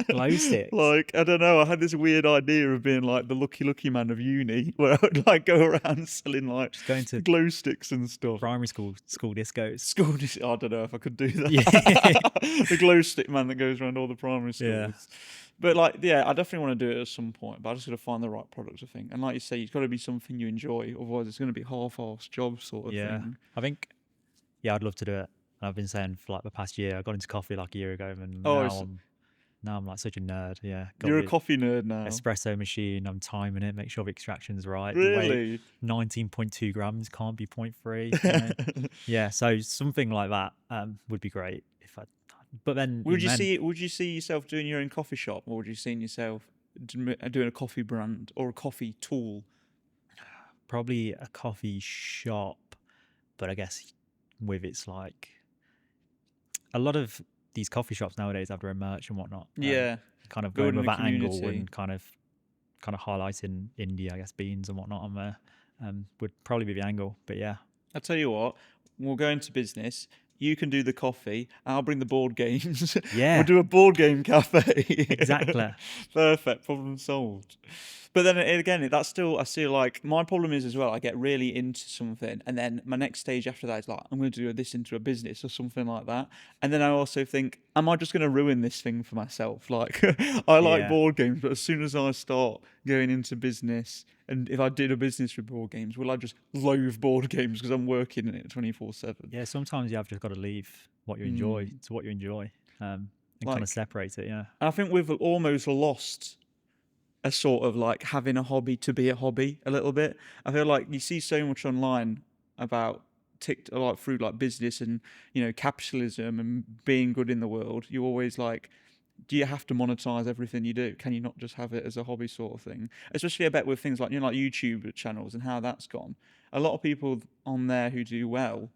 Glow sticks. Like, I don't know, I had this weird idea of being like the lucky man of uni, where I would like go around selling like Just going to glow sticks and stuff. primary school discos. I don't know if I could do that. Yeah. The glow stick man that goes around all the primary schools. Yeah. But like, yeah, I definitely want to do it at some point. But I just got to find the right product, I think. And like you say, it's got to be something you enjoy. Otherwise, it's going to be half-assed job sort of Yeah. thing. I think, yeah, I'd love to do it. And I've been saying for like the past year, I got into coffee like a year ago, and Oh, now I'm like such a nerd. Yeah. you're a the coffee nerd now. espresso machine. I'm timing it, make sure the extraction's right. Really? 19.2 grams, can't be 0.3. You know? Yeah. So something like that would be great if I. But then Would you see yourself doing your own coffee shop, or would you see yourself doing a coffee brand or a coffee tool? probably a coffee shop, but I guess with it's like a lot of these coffee shops nowadays have their own merch and whatnot. Yeah. Kind of going Building with a that angle community. and kind of highlighting indie, I guess, beans and whatnot on there would probably be the angle. But yeah, I'll tell you what, we'll go into business. You can do the coffee. I'll bring the board games. Yeah. We'll do a board game cafe. Exactly. Perfect. Problem solved. But then again, that's still, I feel like my problem is as well, I get really into something, and then my next stage after that is like, I'm going to do this into a business or something like that. And then I also think, am I just going to ruin this thing for myself? Like, I like Yeah. board games, but as soon as I start going into business, and if I did a business with board games, will I just loathe board games because I'm working in it 24/7? Yeah, sometimes you have just got to leave what you enjoy to what you enjoy and kind Like- of separate it. Yeah. And I think we've almost lost a sort of like having a hobby to be a hobby a little bit. I feel like you see so much online about like through like business and, you know, capitalism and being good in the world. You always like, do you have to monetize everything you do? Can you not just have it as a hobby sort of thing? Especially I bet with things like, you know, like YouTube channels and how that's gone. A lot of people on there who do well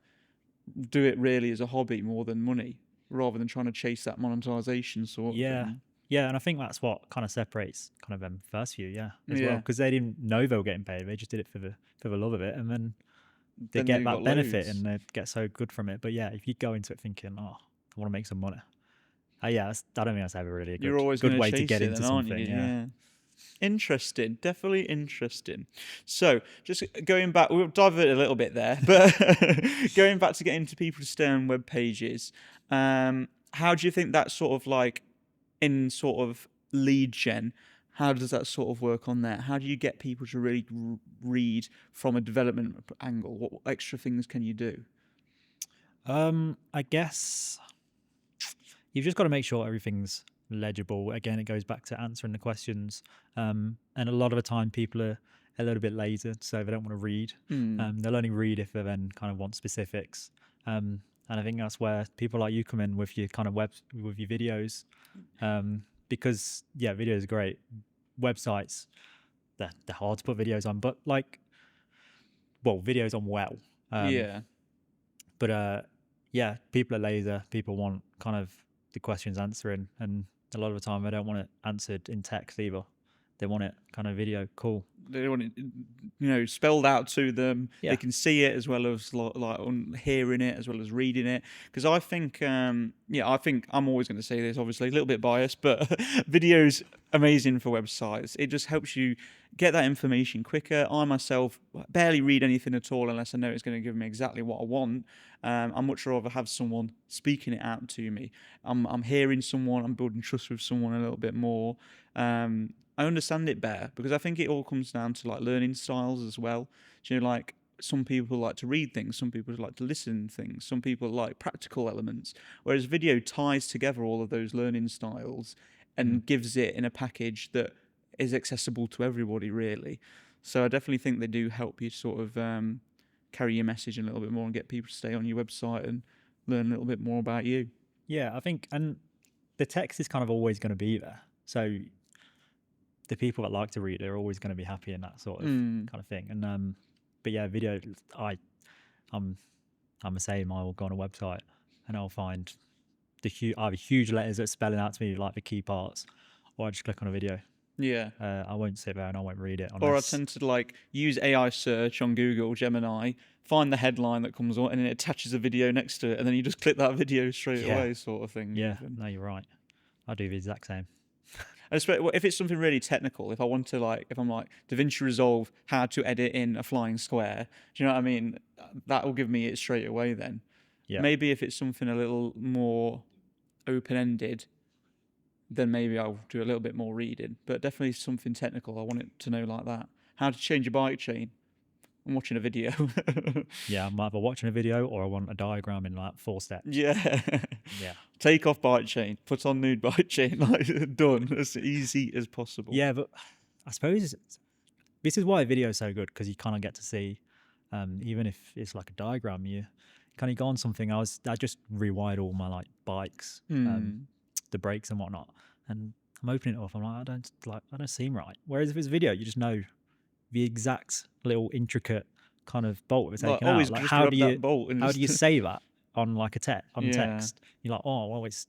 do it really as a hobby more than money, rather than trying to chase that monetization sort of Yeah. thing. Yeah, and I think that's what kind of separates kind of them first few, as well, Yeah. because they didn't know they were getting paid. They just did it for the love of it, and then they Then get they've that got benefit loads. and they get so good from it. But yeah, if you go into it thinking, oh, I want to make some money, yeah, I don't think that's ever really a You're always good going way chase to get it into then, aren't something. you? Yeah. Interesting, definitely interesting. So, just going back, we'll divert a little bit there, but going back to getting to people to stay on web pages, how do you think that sort of like in sort of lead gen? How does that sort of work on there? How do you get people to really read from a development angle? What extra things can you do? I guess you've just got to make sure everything's legible. Again, it goes back to answering the questions. And a lot of the time, people are a little bit lazy, so they don't want to read. They'll only read if they then kind of want specifics. And I think that's where people like you come in with your kind of with your videos, because yeah, videos are great. Websites, they're hard to put videos on, but like, well, videos on well. Yeah. But yeah, people are lazy. People want kind of the questions answering, and a lot of the time they don't want it answered in text either. They want it kind of video. Cool. They want it, you know, spelled out to them. Yeah. They can see it as well as like hearing it as well as reading it. Because I think, I think I'm always going to say this, obviously a little bit biased, but videos amazing for websites. It just helps you get that information quicker. I myself barely read anything at all unless I know it's going to give me exactly what I want. I'd much rather have someone speaking it out to me. I'm hearing someone. I'm building trust with someone a little bit more. I understand it better because I think it all comes down to like learning styles as well. Do you know, like some people like to read things, some people like to listen to things, some people like practical elements, whereas video ties together all of those learning styles and gives it in a package that is accessible to everybody really. So I definitely think they do help you sort of carry your message a little bit more and get people to stay on your website and learn a little bit more about you. Yeah, I think, and the text is kind of always going to be there. So the people that like to read are always going to be happy in that sort of kind of thing. And but yeah, video, I'm the same. I will go on a website and I'll find either huge letters that are spelling out to me like the key parts, or I just click on a video Yeah. I won't sit there and I won't read it. Or I Unless, tend to like use AI search on Google Gemini, find the headline that comes on, and then it attaches a video next to it, and then you just click that video straight Yeah. away, sort of thing. yeah, Even. no, you're right. I do the exact same. And if it's something really technical, if I want to if I'm like DaVinci Resolve how to edit in a flying square, do you know what I mean? That will give me it straight away then. Yeah. Maybe if it's something a little more open-ended, then maybe I'll do a little bit more reading. But definitely something technical, I want it to know like that. How to change a bike chain. I'm watching a video. Yeah, I'm either watching a video or I want a diagram in like 4 steps. Yeah. Yeah. Take off bike chain, put on nude bike chain, like done, as easy as possible. Yeah, but I suppose this is why video is so good, because you kind of get to see, even if it's like a diagram, you kind of go on something. I just rewired all my like bikes, the brakes and whatnot, and I'm opening it up. I'm like, I don't seem right. Whereas if it's video, you just know the exact little intricate kind of bolt we're taking out. Like, how do you say that on like text? You're like, oh well, it's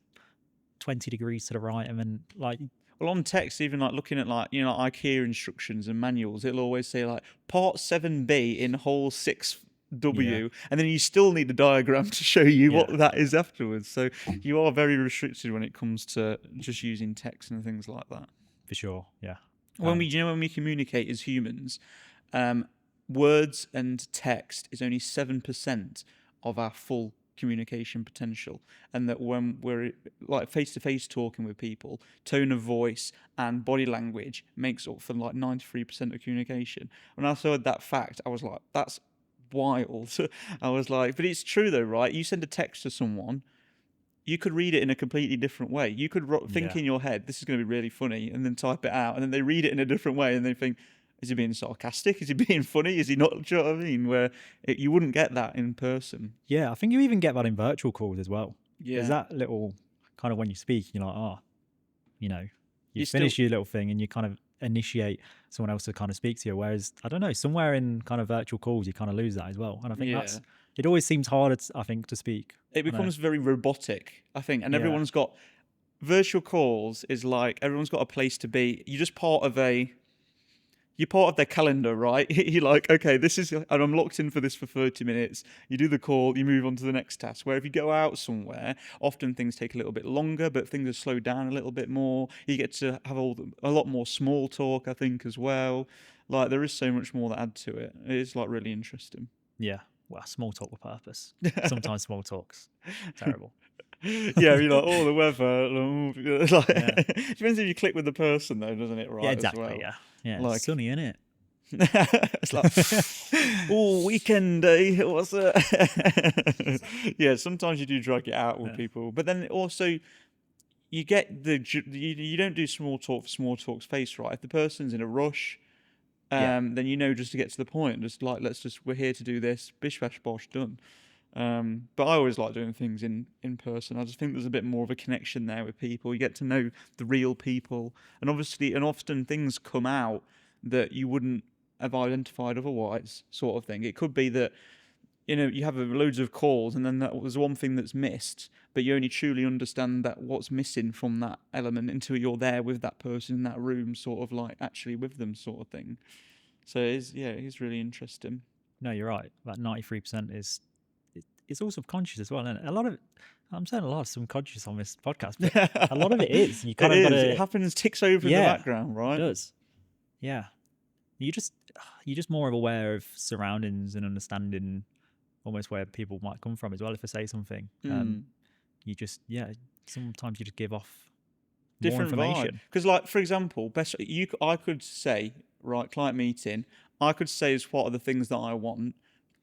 20 degrees to the right, and then like. Well, on text, even like looking at like IKEA instructions and manuals, it'll always say like part 7B in hole 6W, and then you still need a diagram to show you what that is afterwards. So you are very restricted when it comes to just using text and things like that. For sure, yeah. When we communicate as humans, words and text is only 7% of our full communication potential, and that when we're like face-to-face talking with people, tone of voice and body language makes up for like 93% of communication. When I saw that fact, I was like, that's wild. I was like, but it's true though, right? You send a text to someone, you could read it in a completely different way. You could think in your head, this is going to be really funny, and then type it out, and then they read it in a different way, and they think, is he being sarcastic? Is he being funny? Is he not? Do you know what I mean? Where you wouldn't get that in person. Yeah, I think you even get that in virtual calls as well. Yeah. There's that little kind of when you speak, you're like, you finish your little thing and you kind of initiate someone else to kind of speak to you. Whereas, I don't know, somewhere in kind of virtual calls, you kind of lose that as well. And I think it always seems harder, I think, to speak. It becomes very robotic, I think. And everyone's got, virtual calls is like, everyone's got a place to be. You're just you're part of their calendar, right? You're like, okay, and I'm locked in for this for 30 minutes. You do the call, you move on to the next task. Where if you go out somewhere, often things take a little bit longer, but things are slowed down a little bit more. You get to have a lot more small talk, I think, as well. Like, there is so much more that add to it. It is like really interesting. Yeah, well, small talk with purpose. Sometimes small talk's terrible. Yeah, you're like, the weather. Depends if you click with the person, though, doesn't it? Right? Yeah, exactly. As well. Yeah. Like, it's sunny, innit? It's like, weekend day. What's it? Yeah, sometimes you do drag it out with people, but then also you get you don't do small talk for small talk's face, right? If the person's in a rush, then just to get to the point, just like we're here to do this, bish bash bosh, done. But I always like doing things in person. I just think there's a bit more of a connection there with people. You get to know the real people, and often things come out that you wouldn't have identified otherwise, sort of thing. It could be that you have loads of calls, and then that was one thing that's missed, but you only truly understand that what's missing from that element until you're there with that person in that room, sort of like actually with them, sort of thing. So it's really interesting. No, you're right. About 93% it's all subconscious as well, isn't it? I'm saying a lot of subconscious on this podcast, but a lot of it is. You kind of gotta, it happens, ticks over in the background, right? It does. Yeah. You're just more aware of surroundings and understanding almost where people might come from as well. If they say something, sometimes you just give off different more information. Because, like, for example, I could say, right, client meeting, I could say as what are the things that I want.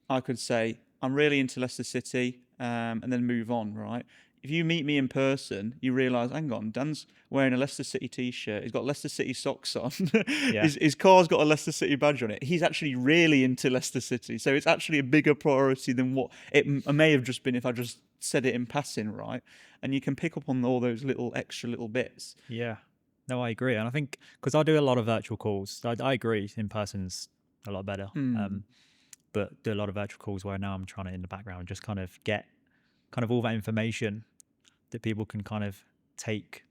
I could say, I'm really into Leicester City, and then move on, right? If you meet me in person, you realise, hang on, Dan's wearing a Leicester City t-shirt. He's got Leicester City socks on. His car's got a Leicester City badge on it. He's actually really into Leicester City. So it's actually a bigger priority than what it may have just been if I just said it in passing, right? And you can pick up on all those extra little bits. Yeah. No, I agree. And I think, because I do a lot of virtual calls, I agree in person's a lot better. But do a lot of virtual calls where now I'm trying to, in the background, just kind of get all that information that people can kind of take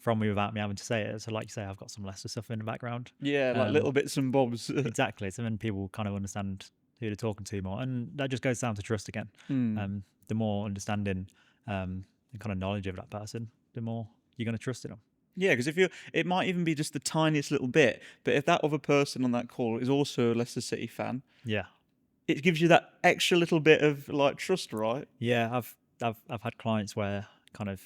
from me without me having to say it. So like you say, I've got some lesser stuff in the background. Yeah, like little bits and bobs. Exactly. So then people kind of understand who they're talking to more, and that just goes down to trust again. The more understanding and kind of knowledge of that person, the more you're going to trust in them. Yeah, because it might even be just the tiniest little bit, but if that other person on that call is also a Leicester City fan, Yeah. it gives you that extra little bit of like trust, right? Yeah, I've had clients where kind of,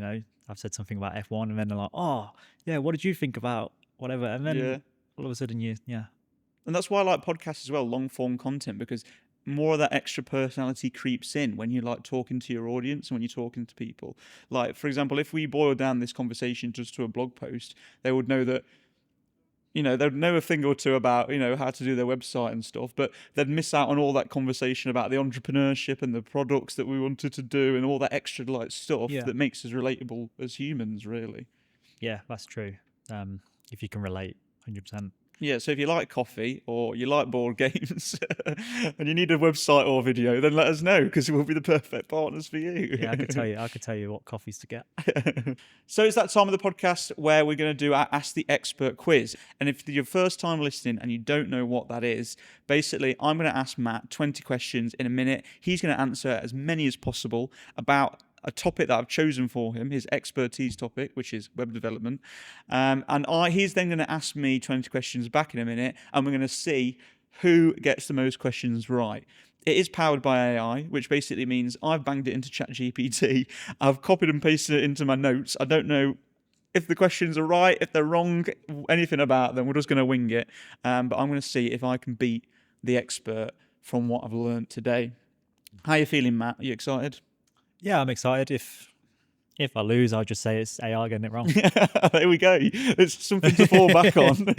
I've said something about F1 and then they're like, oh, yeah, what did you think about whatever? And then all of a sudden And that's why I like podcasts as well, long form content, because more of that extra personality creeps in when you're like talking to your audience and when you're talking to people. Like, for example, if we boil down this conversation just to a blog post, they would know that, they'd know a thing or two about, how to do their website and stuff, but they'd miss out on all that conversation about the entrepreneurship and the products that we wanted to do and all that extra like stuff that makes us relatable as humans, really. Yeah, that's true. If you can relate 100%. Yeah, so if you like coffee or you like board games and you need a website or video, then let us know, because we'll be the perfect partners for you. Yeah, I could tell you what coffees to get. So it's that time of the podcast where we're going to do our Ask the Expert quiz. And if you're your first time listening and you don't know what that is, basically I'm going to ask Matt 20 questions in a minute. He's going to answer as many as possible about a topic that I've chosen for him, his expertise topic, which is web development. He's then going to ask me 20 questions back in a minute, and we're going to see who gets the most questions right. It is powered by AI, which basically means I've banged it into ChatGPT. I've copied and pasted it into my notes. I don't know if the questions are right, if they're wrong, anything about them. We're just going to wing it. But I'm going to see if I can beat the expert from what I've learned today. How are you feeling, Matt? Are you excited? Yeah, I'm excited. If I lose, I'll just say it's AI getting it wrong. There we go. It's something to fall back on.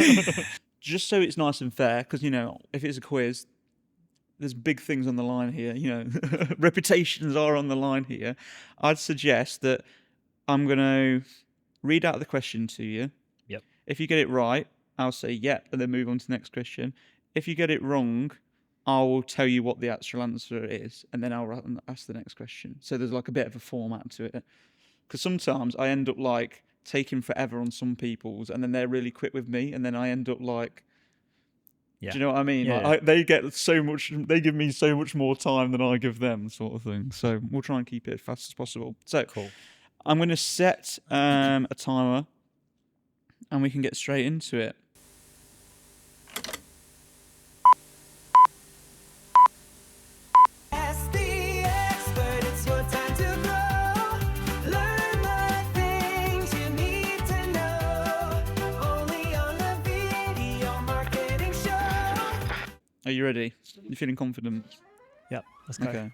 Just so it's nice and fair, because, if it's a quiz, there's big things on the line here. Reputations are on the line here. I'd suggest that I'm going to read out the question to you. Yep. If you get it right, I'll say yep, and then move on to the next question. If you get it wrong, I will tell you what the actual answer is, and then I'll ask the next question. So there's like a bit of a format to it. Because sometimes I end up like taking forever on some people's, and then they're really quick with me, and then I end up like, do you know what I mean? Yeah, like, they give me so much more time than I give them, sort of thing. So we'll try and keep it as fast as possible. So cool. I'm going to set a timer, and we can get straight into it. Are you ready? You feeling confident? Yep, let's go. Okay.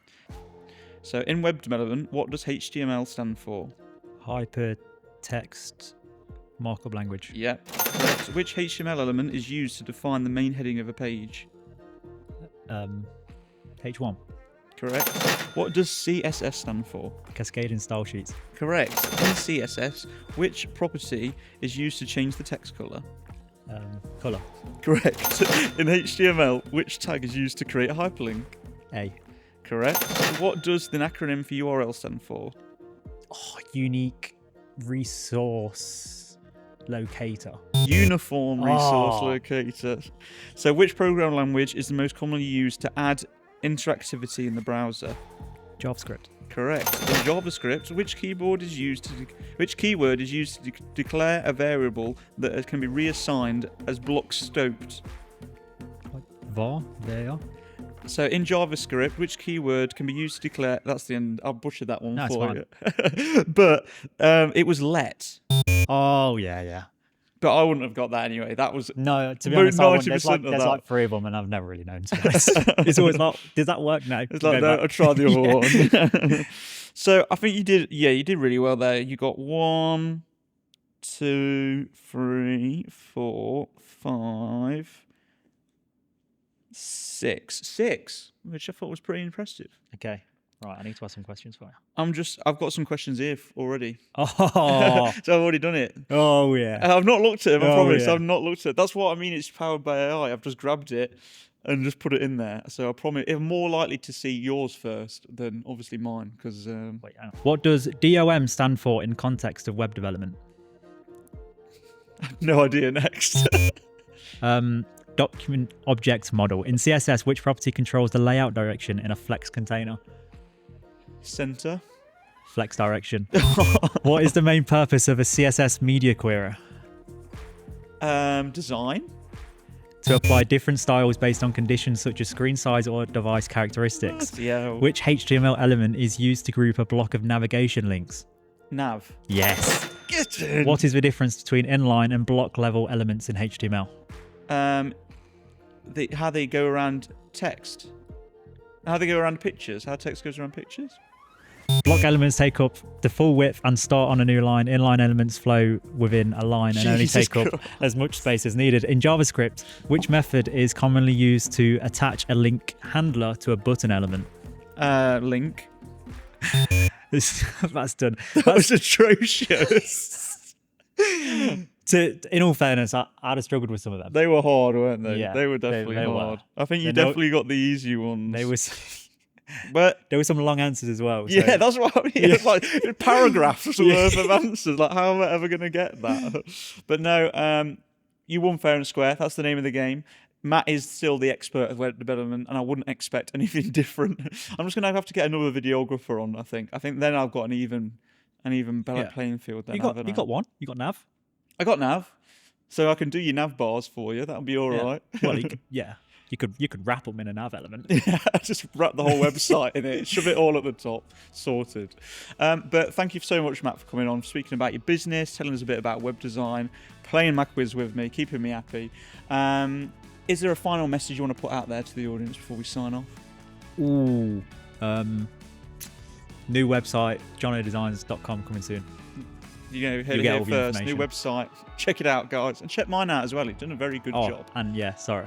So in web development, what does HTML stand for? Hypertext markup language. Yep. Correct. Which HTML element is used to define the main heading of a page? H1. Correct. What does CSS stand for? Cascading style sheets. Correct. In CSS, which property is used to change the text color? Color. Correct. In HTML, which tag is used to create a hyperlink? A. Correct. What does the acronym for URL stand for? Unique resource locator. Uniform resource locator. So which programming language is the most commonly used to add interactivity in the browser? JavaScript. Correct. In JavaScript, which keyword is used to declare a variable that can be reassigned as block scoped? Like var, there. So in JavaScript, which keyword can be used to declare? That's the end. I butchered that one for you. But it was let. Oh yeah. But I wouldn't have got that anyway. That was no. To be honest, there's like 3 of them, and I've never really known. To be honest. It's always like, does that work? No. It's like, no, I'll try the other one. So I think you did. Yeah, you did really well there. You got 1, 2, 3, 4, 5, 6, which I thought was pretty impressive. Okay. Right, I need to ask some questions for you. I've got some questions here already. Oh. So I've already done it. Oh, yeah. I've not looked at them, I promise. Yeah. I've not looked at it. That's what I mean, it's powered by AI. I've just grabbed it and just put it in there. So I promise, I'm more likely to see yours first than obviously mine. Because Wait, hang on. What does DOM stand for in context of web development? No idea. Next. Document object model. In CSS, which property controls the layout direction in a flex container? Center. Flex direction. What is the main purpose of a CSS media query? Design. To apply different styles based on conditions such as screen size or device characteristics. Yeah. Which HTML element is used to group a block of navigation links? Nav. Yes. Get in. What is the difference between inline and block level elements in HTML? How they go around text. How they go around pictures. How text goes around pictures. Block elements take up the full width and start on a new line. Inline elements flow within a line and only Jesus take up as much space as needed. In JavaScript, which method is commonly used to attach a link handler to a button element? Link. That's done. That was atrocious. In all fairness, I'd have struggled with some of them. They were hard, weren't they? Yeah, they were definitely they hard. were. I think you definitely got the easy ones. But there were some long answers as well. So. Yeah, that's what I mean. It's like paragraphs worth of answers. Like, how am I ever going to get that? But no, you won fair and square. That's the name of the game. Matt is still the expert of web development, and I wouldn't expect anything different. I'm just going to have to get another videographer on, I think. I think then I've got an even better playing field. Then, you got one. You got Nav. I got Nav, so I can do your Nav bars for you. That'll be all right. Well, you could wrap them in a Nav element. Yeah, just wrap the whole website in it, shove it all at the top, sorted. But thank you so much, Matt, for coming on, speaking about your business, telling us a bit about web design, playing MacWiz with me, keeping me happy. Is there a final message you want to put out there to the audience before we sign off? Ooh, new website, jonodesigns.com coming soon. You heard it here first. New website. Check it out, guys, and check mine out as well. He's done a very good job. And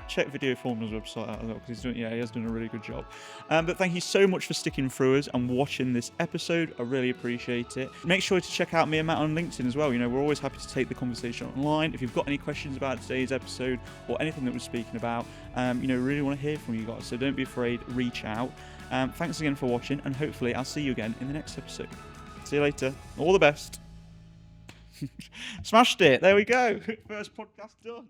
check Video Formula's website out as well, because he has done a really good job. But thank you so much for sticking through us and watching this episode. I really appreciate it. Make sure to check out me and Matt on LinkedIn as well. We're always happy to take the conversation online. If you've got any questions about today's episode or anything that we're speaking about, really want to hear from you guys. So don't be afraid. Reach out. Thanks again for watching, and hopefully I'll see you again in the next episode. See you later. All the best. Smashed it. There we go. First podcast done.